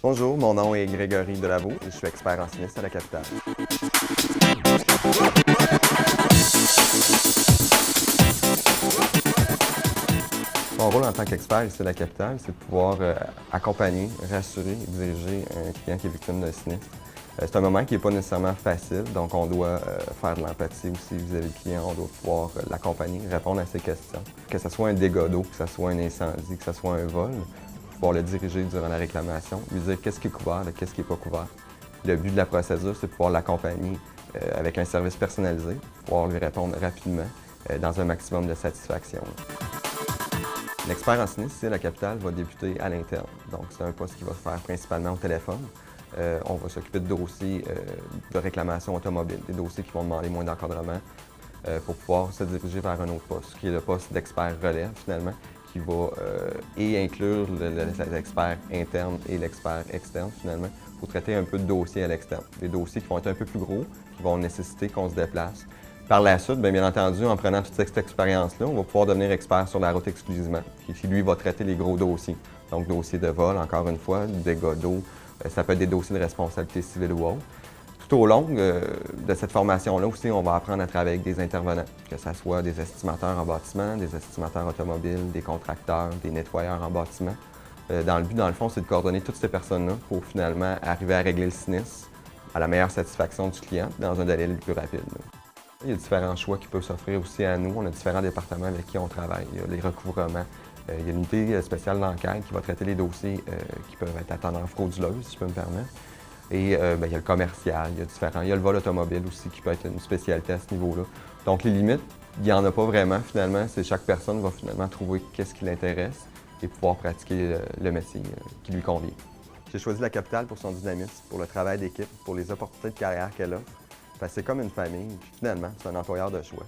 Bonjour, mon nom est Grégory Delavaux et je suis expert en sinistre à la capitale. Mon rôle en tant qu'expert ici à la capitale, c'est de pouvoir accompagner, rassurer et diriger un client qui est victime d'un sinistre. C'est un moment qui n'est pas nécessairement facile, donc on doit faire de l'empathie aussi vis-à-vis du client, on doit pouvoir l'accompagner, répondre à ses questions. Que ce soit un dégât d'eau, que ce soit un incendie, que ce soit un vol, pouvoir le diriger durant la réclamation, lui dire qu'est-ce qui est couvert, qu'est-ce qui n'est pas couvert. Le but de la procédure, c'est de pouvoir l'accompagner avec un service personnalisé, pouvoir lui répondre rapidement dans un maximum de satisfaction. L'expert en sinistre ici à la capitale va débuter à l'interne. Donc, c'est un poste qui va se faire principalement au téléphone. On va s'occuper de dossiers de réclamation automobile, des dossiers qui vont demander moins d'encadrement pour pouvoir se diriger vers un autre poste, qui est le poste d'expert relève finalement, qui va inclure l'expert interne et l'expert externe finalement, pour traiter un peu de dossiers à l'externe. Des dossiers qui vont être un peu plus gros, qui vont nécessiter qu'on se déplace. Par la suite, bien entendu, en prenant toute cette expérience-là, on va pouvoir devenir expert sur la route exclusivement, qui lui va traiter les gros dossiers. Donc, dossiers de vol, encore une fois, dégâts d'eau, ça peut être des dossiers de responsabilité civile ou autre. Tout au long de cette formation-là aussi, on va apprendre à travailler avec des intervenants, que ce soit des estimateurs en bâtiment, des estimateurs automobiles, des contracteurs, des nettoyeurs en bâtiment. Dans le but, dans le fond, c'est de coordonner toutes ces personnes-là pour finalement arriver à régler le sinistre à la meilleure satisfaction du client dans un délai le plus rapide. Il y a différents choix qui peuvent s'offrir aussi à nous. On a différents départements avec qui on travaille. Il y a les recouvrements. Il y a l'unité spéciale d'enquête qui va traiter les dossiers qui peuvent être à tendance frauduleuse, si je peux me permettre. Et il y a le commercial, il y a différents. Il y a le vol automobile aussi qui peut être une spécialité à ce niveau-là. Donc les limites, il n'y en a pas vraiment finalement. C'est chaque personne va finalement trouver qu'est-ce qui l'intéresse et pouvoir pratiquer le métier qui lui convient. J'ai choisi la capitale pour son dynamisme, pour le travail d'équipe, pour les opportunités de carrière qu'elle offre. C'est comme une famille, puis finalement, c'est un employeur de choix.